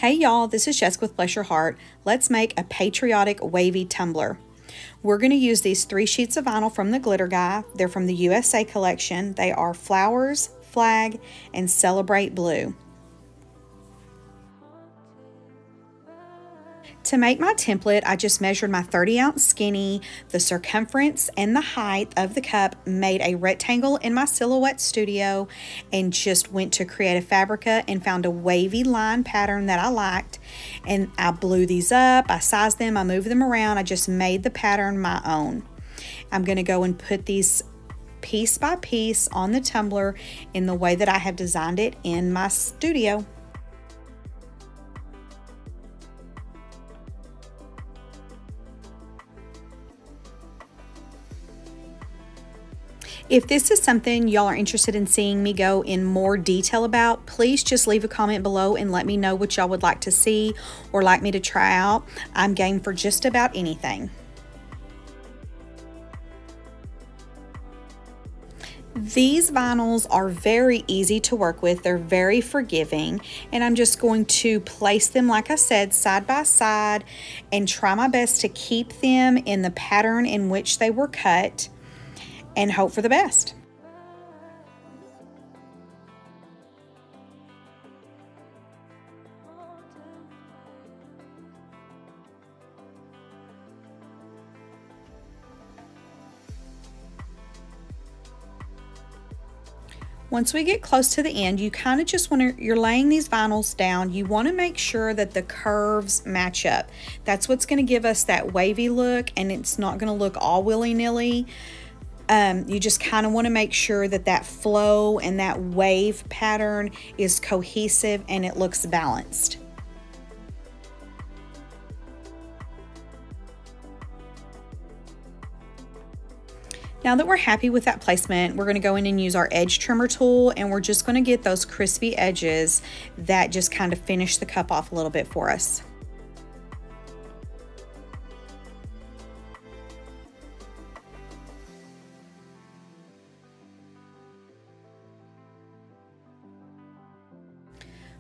Hey y'all, this is Jessica with Bless Your Heart. Let's make a Patriotic Wavy Tumbler. We're going to use these 3 sheets of vinyl from the Glitter Guy. They're from the USA collection. They are Flowers, Flag, and Celebrate Blue. To make my template, I just measured my 30-ounce skinny, the circumference and the height of the cup, made a rectangle in my Silhouette Studio, and just went to Creative Fabrica and found a wavy line pattern that I liked. And I blew these up, I sized them, I moved them around, I just made the pattern my own. I'm going to go and put these piece by piece on the tumbler in the way that I have designed it in my studio. If this is something y'all are interested in seeing me go in more detail about, please just leave a comment below and let me know what y'all would like to see or like me to try out. I'm game for just about anything. These vinyls are very easy to work with. They're very forgiving, and I'm just going to place them, like I said, side by side and try my best to keep them in the pattern in which they were cut, and hope for the best. Once we get close to the end, you kind of just want to, you're laying these vinyls down, you want to make sure that the curves match up. That's what's going to give us that wavy look, and it's not going to look all willy-nilly. You just kind of want to make sure that that flow and that wave pattern is cohesive and it looks balanced. Now that we're happy with that placement, we're going to go in and use our edge trimmer tool, and we're just going to get those crispy edges that just kind of finish the cup off a little bit for us.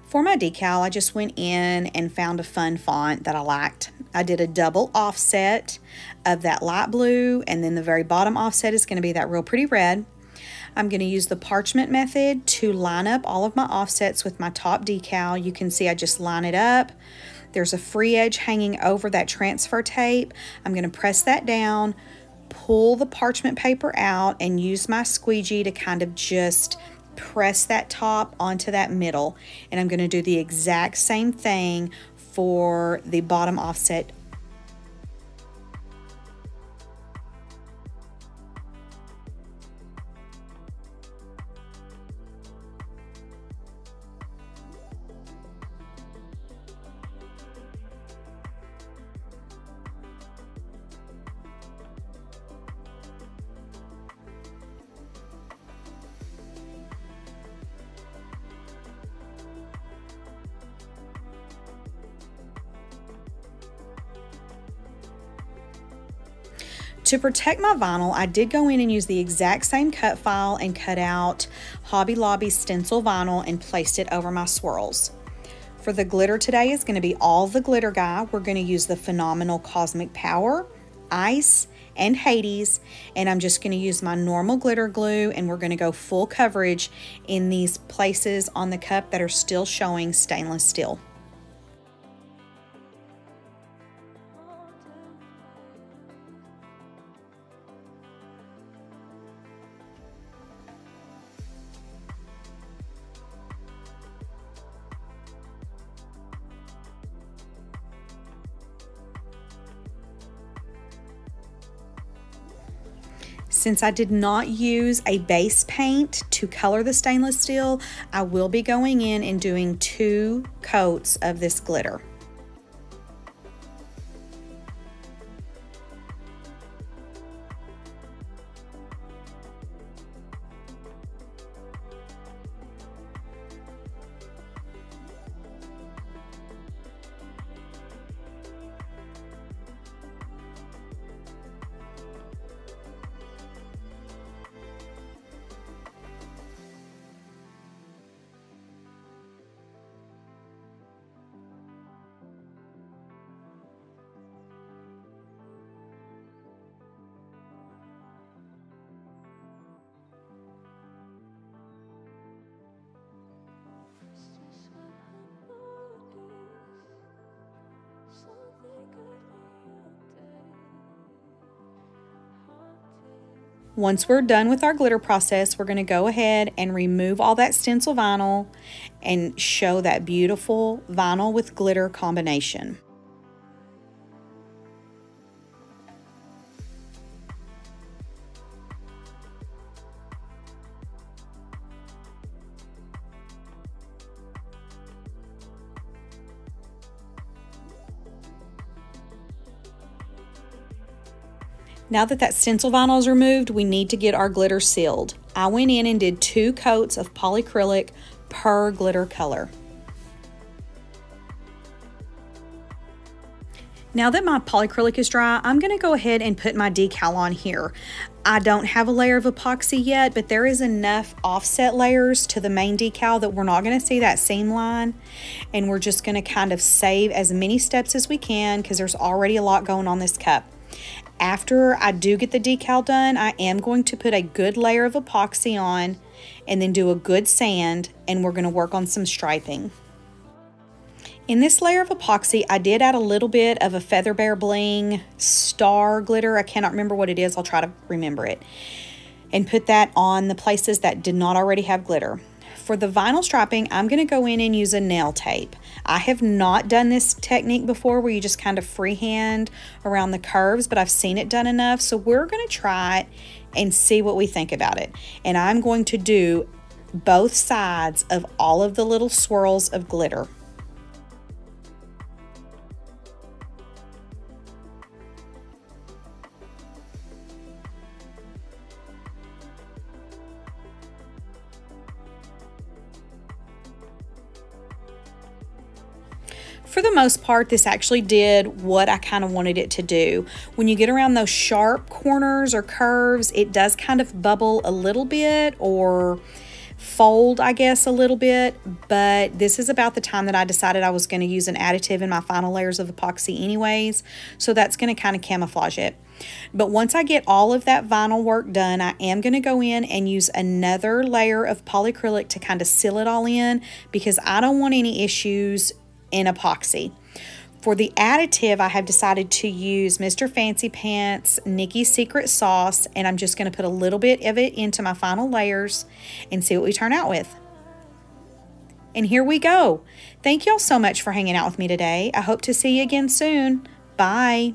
For my decal, I just went in and found a fun font that I liked. I did a double offset of that light blue, and then the very bottom offset is going to be that real pretty red. I'm going to use the parchment method to line up all of my offsets with my top decal. You can see I just line it up. There's a free edge hanging over that transfer tape. I'm going to press that down, pull the parchment paper out, and use my squeegee to kind of just press that top onto that middle. And I'm going to do the exact same thing for the bottom offset. To protect my vinyl, I did go in and use the exact same cut file and cut out Hobby Lobby Stencil Vinyl and placed it over my swirls. For the glitter today is going to be all the Glitter Guy. We're going to use the Phenomenal Cosmic Power, Ice, and Hades, and I'm just going to use my normal glitter glue, and we're going to go full coverage in these places on the cup that are still showing stainless steel. Since I did not use a base paint to color the stainless steel, I will be going in and doing 2 coats of this glitter. Once we're done with our glitter process, we're going to go ahead and remove all that stencil vinyl and show that beautiful vinyl with glitter combination. Now that that stencil vinyl is removed, we need to get our glitter sealed. I went in and did 2 coats of polyacrylic per glitter color. Now that my polyacrylic is dry, I'm going to go ahead and put my decal on here. I don't have a layer of epoxy yet, but there is enough offset layers to the main decal that we're not going to see that seam line. And we're just going to kind of save as many steps as we can because there's already a lot going on this cup. After I do get the decal done, I am going to put a good layer of epoxy on and then do a good sand, and we're going to work on some striping. In this layer of epoxy, I did add a little bit of a Feather Bear Bling star glitter. I cannot remember what it is. I'll try to remember it. And put that on the places that did not already have glitter. For the vinyl striping, I'm going to go in and use a nail tape. I have not done this technique before where you just kind of freehand around the curves, but I've seen it done enough. So we're going to try it and see what we think about it. And I'm going to do both sides of all of the little swirls of glitter. For the most part, this actually did what I kind of wanted it to do. When you get around those sharp corners or curves, it does kind of bubble a little bit or fold, I guess, a little bit. But this is about the time that I decided I was going to use an additive in my final layers of epoxy anyways. So that's going to kind of camouflage it. But once I get all of that vinyl work done, I am going to go in and use another layer of polyacrylic to kind of seal it all in because I don't want any issues in epoxy. For the additive, I have decided to use Mr. Fancy Pants Nikki Secret Sauce, and I'm just going to put a little bit of it into my final layers and see what we turn out with. And here we go. Thank y'all so much for hanging out with me today. I hope to see you again soon. Bye.